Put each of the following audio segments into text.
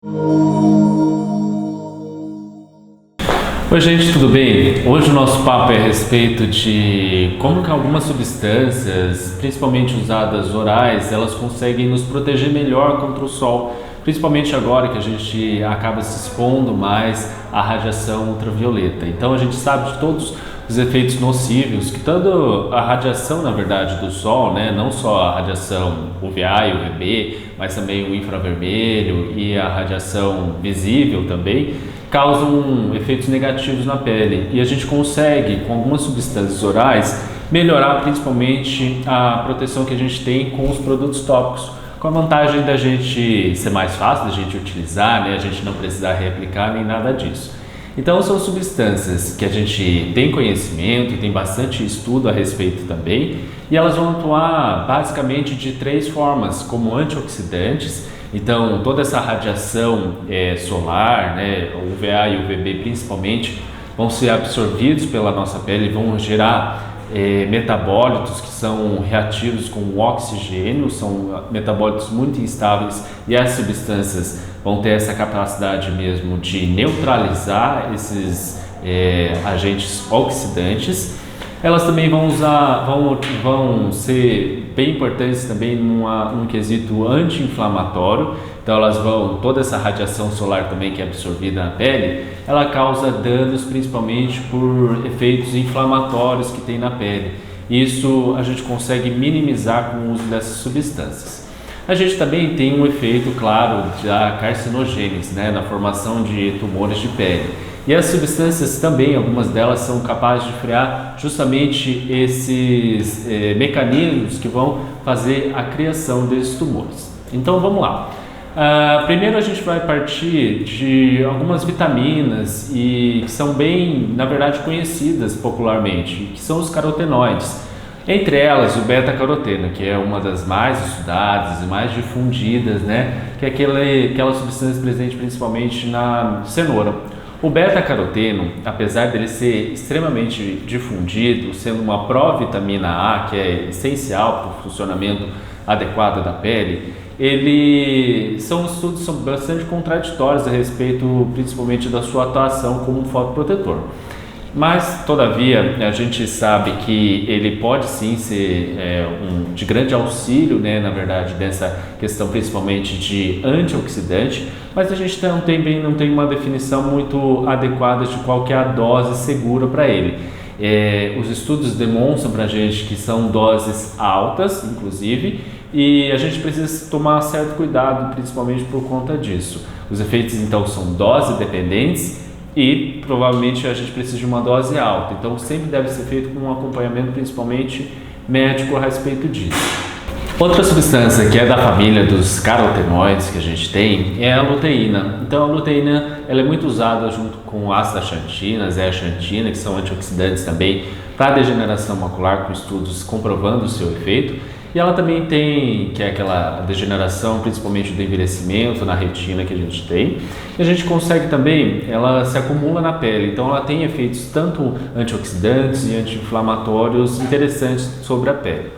Oi gente, tudo bem? Hoje o nosso papo é a respeito de como que algumas substâncias, principalmente usadas orais, elas conseguem nos proteger melhor contra o sol, principalmente agora que a gente acaba se expondo mais à radiação ultravioleta. Então a gente sabe de todos os efeitos nocivos que tanto a radiação, na verdade, do sol, né, não só a radiação UVA e UVB, mas também o infravermelho e a radiação visível também, causam efeitos negativos na pele, e a gente consegue, com algumas substâncias orais, melhorar principalmente a proteção que a gente tem com os produtos tópicos, com a vantagem da gente ser mais fácil da gente utilizar, né? A gente não precisar reaplicar nem nada disso. Então são substâncias que a gente tem conhecimento e tem bastante estudo a respeito também, e elas vão atuar basicamente de três formas, como antioxidantes. Então, toda essa radiação solar, né, o UVA e o UVB principalmente, vão ser absorvidos pela nossa pele e vão gerar metabólitos que são reativos com o oxigênio, são metabólitos muito instáveis, e as substâncias vão ter essa capacidade mesmo de neutralizar esses agentes oxidantes. Elas também vão ser bem importantes também num quesito anti-inflamatório. Então toda essa radiação solar também que é absorvida na pele, ela causa danos principalmente por efeitos inflamatórios que tem na pele. Isso a gente consegue minimizar com o uso dessas substâncias. A gente também tem um efeito, claro, da carcinogênese, né, na formação de tumores de pele. E as substâncias também, algumas delas são capazes de frear justamente esses mecanismos que vão fazer a criação desses tumores. Então vamos lá. Primeiro a gente vai partir de algumas vitaminas que são bem, na verdade, conhecidas popularmente, que são os carotenoides. Entre elas o beta-caroteno, que é uma das mais estudadas e mais difundidas, né? Que é aquela substância presente principalmente na cenoura. O beta-caroteno, apesar dele ser extremamente difundido, sendo uma provitamina A, que é essencial para o funcionamento adequado da pele, são estudos bastante contraditórios a respeito principalmente da sua atuação como fotoprotetor. Mas, todavia, a gente sabe que ele pode sim ser de grande auxílio, né, na verdade, dessa questão principalmente de antioxidante, mas a gente não tem uma definição muito adequada de qual que é a dose segura para ele. Os estudos demonstram para a gente que são doses altas, inclusive, e a gente precisa tomar certo cuidado, principalmente por conta disso. Os efeitos, então, são dose dependentes, e provavelmente a gente precisa de uma dose alta, então sempre deve ser feito com um acompanhamento principalmente médico a respeito disso. Outra substância que é da família dos carotenoides que a gente tem é a luteína. Então a luteína ela é muito usada junto com ácido xantina, zeaxantina, que são antioxidantes também para degeneração macular, com estudos comprovando o seu efeito. E ela também tem, que é aquela degeneração, principalmente do envelhecimento na retina que a gente tem. E a gente consegue também, ela se acumula na pele, então ela tem efeitos tanto antioxidantes e anti-inflamatórios interessantes sobre a pele.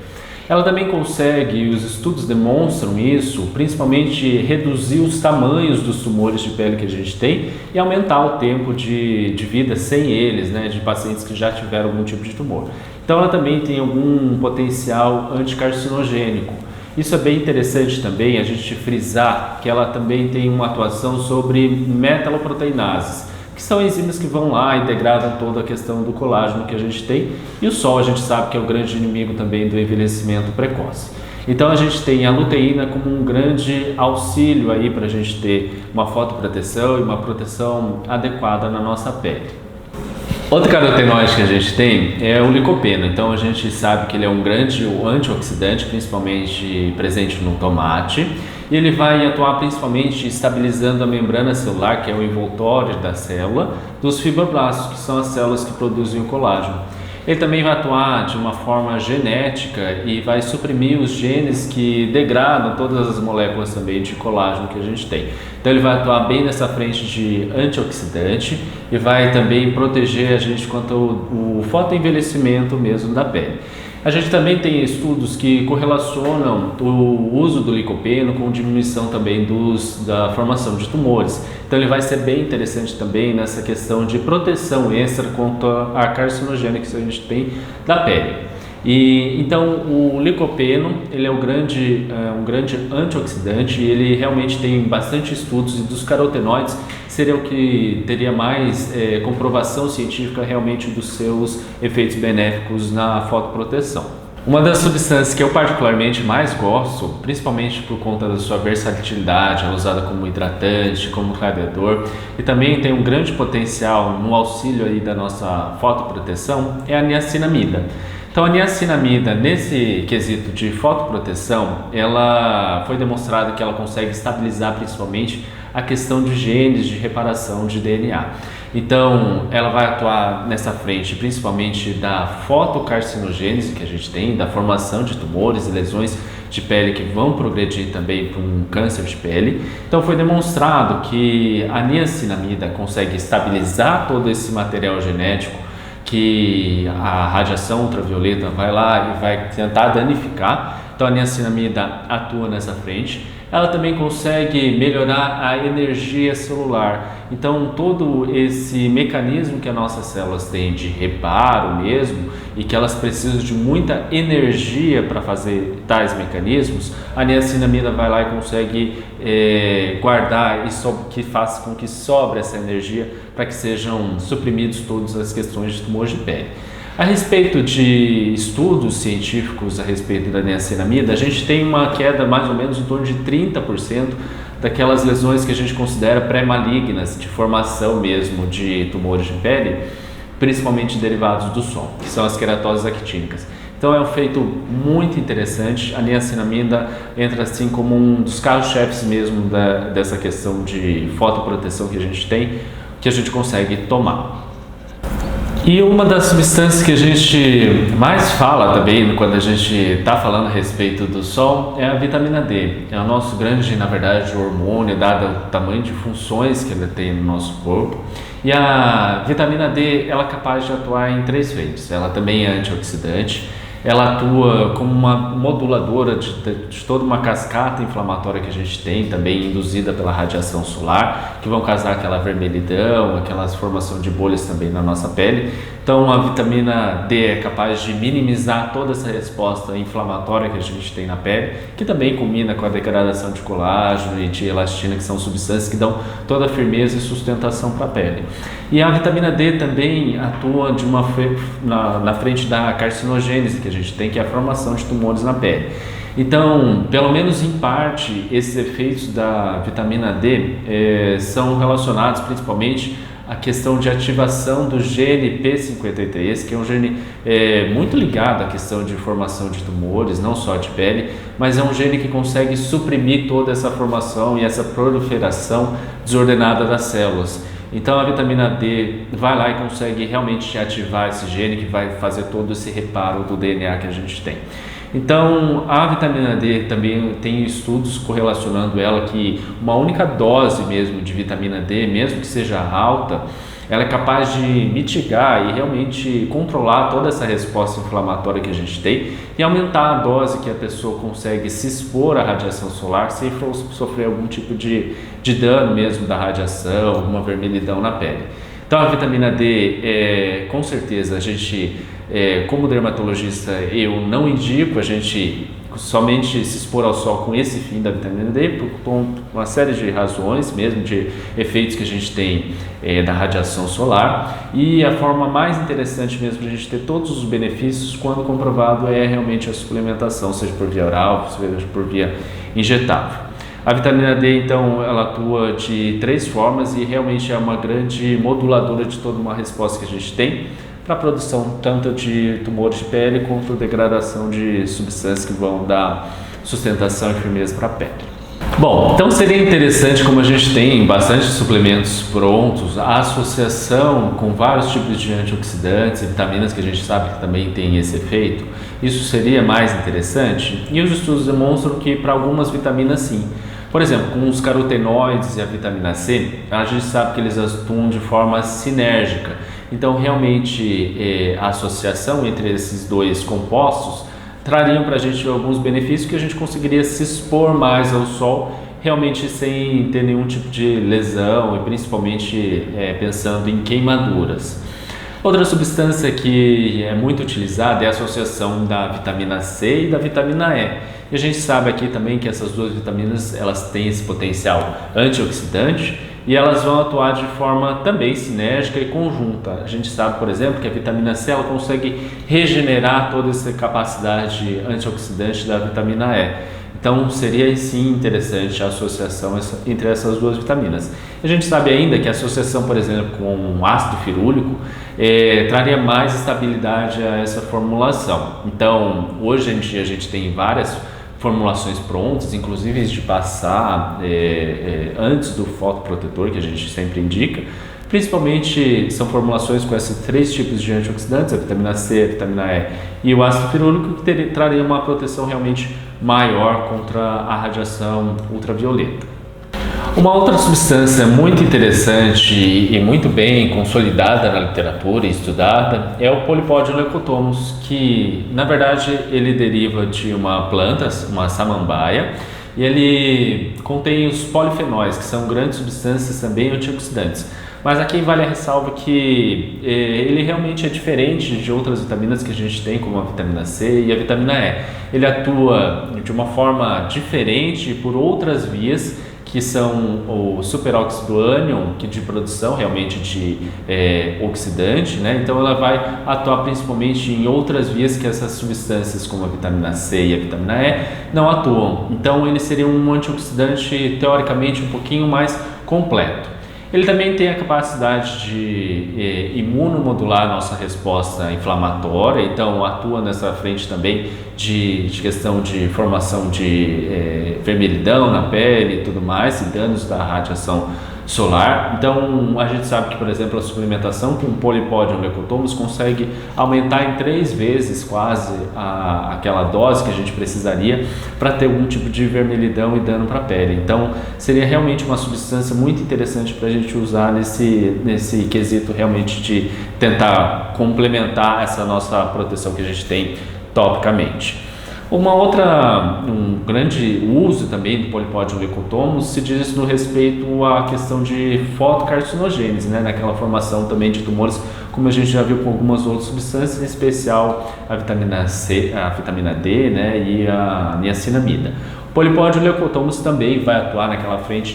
Ela também consegue, e os estudos demonstram isso, principalmente reduzir os tamanhos dos tumores de pele que a gente tem e aumentar o tempo de vida sem eles, né, de pacientes que já tiveram algum tipo de tumor. Então ela também tem algum potencial anticarcinogênico. Isso é bem interessante também, a gente frisar que ela também tem uma atuação sobre metaloproteinases, que são enzimas que vão lá e degradam toda a questão do colágeno que a gente tem, e o sol a gente sabe que é o grande inimigo também do envelhecimento precoce. Então a gente tem a luteína como um grande auxílio aí para a gente ter uma fotoproteção e uma proteção adequada na nossa pele. Outro carotenoide que a gente tem é o licopeno. Então a gente sabe que ele é um grande antioxidante, principalmente presente no tomate, e ele vai atuar principalmente estabilizando a membrana celular, que é o envoltório da célula, dos fibroblastos, que são as células que produzem o colágeno. Ele também vai atuar de uma forma genética e vai suprimir os genes que degradam todas as moléculas também de colágeno que a gente tem. Então ele vai atuar bem nessa frente de antioxidante e vai também proteger a gente quanto ao fotoenvelhecimento mesmo da pele. A gente também tem estudos que correlacionam o uso do licopeno com diminuição também da formação de tumores. Então ele vai ser bem interessante também nessa questão de proteção extra contra a carcinogênica que a gente tem da pele. E então o licopeno ele é um grande antioxidante e ele realmente tem bastante estudos, e dos carotenoides seria o que teria mais comprovação científica realmente dos seus efeitos benéficos na fotoproteção. Uma das substâncias que eu particularmente mais gosto, principalmente por conta da sua versatilidade, ela é usada como hidratante, como radiador, e também tem um grande potencial no auxílio aí da nossa fotoproteção, é a niacinamida. Então a niacinamida, nesse quesito de fotoproteção, ela foi demonstrado que ela consegue estabilizar principalmente a questão de genes de reparação de DNA. Então ela vai atuar nessa frente principalmente da fotocarcinogênese que a gente tem, da formação de tumores e lesões de pele que vão progredir também para um câncer de pele. Então foi demonstrado que a niacinamida consegue estabilizar todo esse material genético que a radiação ultravioleta vai lá e vai tentar danificar. Então a niacinamida atua nessa frente. Ela também consegue melhorar a energia celular. Então todo esse mecanismo que as nossas células têm de reparo mesmo, e que elas precisam de muita energia para fazer tais mecanismos, a niacinamida vai lá e consegue guardar, que faz com que sobre essa energia para que sejam suprimidos todas as questões de tumores de pele. A respeito de estudos científicos a respeito da niacinamida, a gente tem uma queda mais ou menos em torno de 30% daquelas lesões que a gente considera pré-malignas, de formação mesmo de tumores de pele, principalmente derivados do sol, que são as queratoses actínicas. Então é um feito muito interessante. A niacinamida entra assim como um dos carros-chefes mesmo dessa questão de fotoproteção que a gente tem, que a gente consegue tomar. E uma das substâncias que a gente mais fala também quando a gente está falando a respeito do sol é a vitamina D. É o nosso grande, na verdade, hormônio, dado o tamanho de funções que ele tem no nosso corpo. E a vitamina D, ela é capaz de atuar em 3 frentes. Ela também é antioxidante. Ela atua como uma moduladora de toda uma cascata inflamatória que a gente tem, também induzida pela radiação solar, que vão causar aquela vermelhidão, aquela formação de bolhas também na nossa pele. Então a vitamina D é capaz de minimizar toda essa resposta inflamatória que a gente tem na pele, que também combina com a degradação de colágeno e de elastina, que são substâncias que dão toda a firmeza e sustentação para a pele. E a vitamina D também atua na frente da carcinogênese que a gente tem, que é a formação de tumores na pele. Então, pelo menos em parte, esses efeitos da vitamina D são relacionados principalmente à questão de ativação do gene P53, que é um gene muito ligado à questão de formação de tumores, não só de pele, mas é um gene que consegue suprimir toda essa formação e essa proliferação desordenada das células. Então a vitamina D vai lá e consegue realmente ativar esse gene que vai fazer todo esse reparo do DNA que a gente tem. Então a vitamina D também tem estudos correlacionando ela que uma única dose mesmo de vitamina D, mesmo que seja alta, ela é capaz de mitigar e realmente controlar toda essa resposta inflamatória que a gente tem e aumentar a dose que a pessoa consegue se expor à radiação solar sem sofrer algum tipo de dano mesmo da radiação, alguma vermelhidão na pele. Então a vitamina D, com certeza, a gente, como dermatologista, eu não indico a gente somente se expor ao sol com esse fim da vitamina D, por uma série de razões mesmo, de efeitos que a gente tem da radiação solar, e a forma mais interessante mesmo para a gente ter todos os benefícios quando comprovado é realmente a suplementação, seja por via oral, seja por via injetável. A vitamina D, então, ela atua de 3 formas e realmente é uma grande moduladora de toda uma resposta que a gente tem para a produção tanto de tumores de pele quanto degradação de substâncias que vão dar sustentação e firmeza para a pele. Bom, então seria interessante, como a gente tem bastante suplementos prontos, a associação com vários tipos de antioxidantes e vitaminas que a gente sabe que também tem esse efeito, isso seria mais interessante? E os estudos demonstram que para algumas vitaminas sim. Por exemplo, com os carotenoides e a vitamina C, a gente sabe que eles atuam de forma sinérgica. Então, realmente, a associação entre esses dois compostos trariam para a gente alguns benefícios que a gente conseguiria se expor mais ao sol, realmente sem ter nenhum tipo de lesão e principalmente pensando em queimaduras. Outra substância que é muito utilizada é a associação da vitamina C e da vitamina E. E a gente sabe aqui também que essas duas vitaminas elas têm esse potencial antioxidante e elas vão atuar de forma também sinérgica e conjunta. A gente sabe, por exemplo, que a vitamina C ela consegue regenerar toda essa capacidade antioxidante da vitamina E. Então, seria sim interessante a associação entre essas duas vitaminas. A gente sabe ainda que a associação, por exemplo, com ácido firúlico traria mais estabilidade a essa formulação. Então, hoje em dia a gente tem várias formulações prontas, inclusive de passar antes do fotoprotetor, que a gente sempre indica. Principalmente são formulações com esses 3 tipos de antioxidantes, a vitamina C, a vitamina E e o ácido firúlico, que traria uma proteção realmente maior contra a radiação ultravioleta. Uma outra substância muito interessante e muito bem consolidada na literatura e estudada é o Polypodium leucotomus, que na verdade ele deriva de uma planta, uma samambaia, e ele contém os polifenóis, que são grandes substâncias também antioxidantes. Mas aqui vale a ressalva que ele realmente é diferente de outras vitaminas que a gente tem, como a vitamina C e a vitamina E. Ele atua de uma forma diferente por outras vias, que são o superóxido ânion, que de produção realmente de oxidante, né? Então ela vai atuar principalmente em outras vias que essas substâncias como a vitamina C e a vitamina E não atuam. Então ele seria um antioxidante teoricamente um pouquinho mais completo. Ele também tem a capacidade de imunomodular a nossa resposta inflamatória, então atua nessa frente também de questão de formação de vermelhidão na pele e tudo mais, e danos da radiação solar. Então a gente sabe que, por exemplo, a suplementação com Polypodium leucotomus consegue aumentar em 3 vezes quase aquela dose que a gente precisaria para ter algum tipo de vermelhidão e dano para a pele. Então seria realmente uma substância muito interessante para a gente usar nesse quesito realmente de tentar complementar essa nossa proteção que a gente tem topicamente. Um grande uso também do Polypodium leucotomus se diz no respeito à questão de fotocarcinogênese, né? Naquela formação também de tumores, como a gente já viu com algumas outras substâncias, em especial a vitamina C, a vitamina D, né? E a niacinamida. O Polypodium leucotomus também vai atuar naquela frente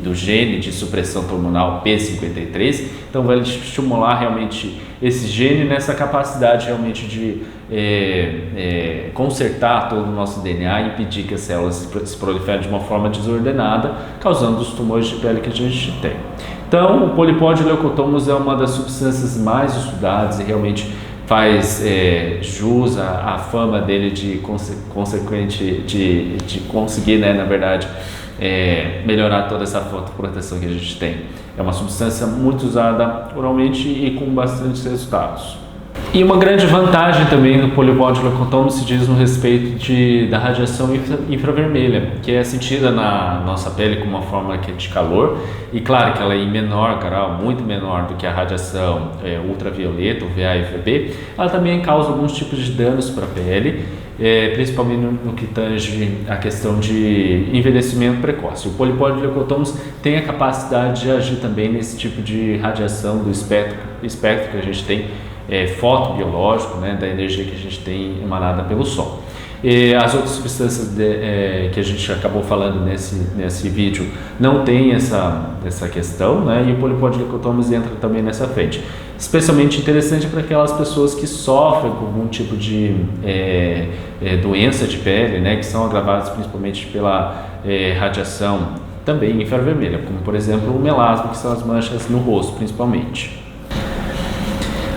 do gene de supressão hormonal P53, então vai estimular realmente esse gene nessa capacidade realmente de consertar todo o nosso DNA e impedir que as células se proliferem de uma forma desordenada, causando os tumores de pele que a gente tem. Então, o Polypodium leucotomus é uma das substâncias mais estudadas e realmente faz jus à fama dele de consequente de conseguir, né, na verdade, melhorar toda essa fotoproteção que a gente tem. É uma substância muito usada oralmente e com bastantes resultados. E uma grande vantagem também do Polypodium leucotomus se diz no respeito da radiação infravermelha, que é sentida na nossa pele como uma forma de calor, e claro que ela é em menor grau, muito menor do que a radiação ultravioleta, o VA e VB. Ela também causa alguns tipos de danos para a pele, principalmente no que tange a questão de envelhecimento precoce. O Polypodium leucotomus tem a capacidade de agir também nesse tipo de radiação do espectro que a gente tem, fotobiológico, né, da energia que a gente tem emanada pelo Sol. As outras substâncias que a gente acabou falando nesse vídeo não tem essa questão, né, e o Polypodium leucotomus entra também nessa frente. Especialmente interessante para aquelas pessoas que sofrem com algum tipo de doença de pele, né, que são agravadas principalmente pela radiação também infravermelha, como por exemplo o melasma, que são as manchas no rosto principalmente.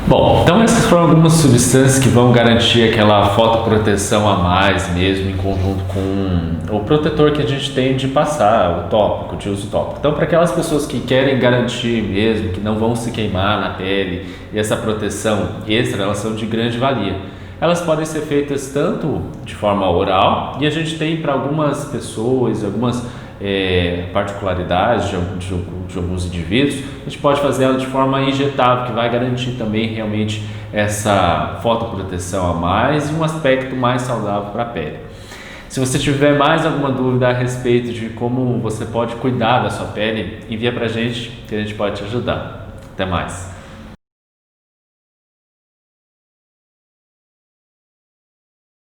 Bom, então essas foram algumas substâncias que vão garantir aquela fotoproteção a mais mesmo, em conjunto com o protetor que a gente tem de passar, o tópico, de uso tópico. Então, para aquelas pessoas que querem garantir mesmo, que não vão se queimar na pele, e essa proteção extra, elas são de grande valia. Elas podem ser feitas tanto de forma oral, e a gente tem para algumas pessoas, algumas particularidades de alguns indivíduos, a gente pode fazer ela de forma injetável, que vai garantir também realmente essa fotoproteção a mais e um aspecto mais saudável para a pele. Se você tiver mais alguma dúvida a respeito de como você pode cuidar da sua pele, envia para a gente que a gente pode te ajudar. Até mais!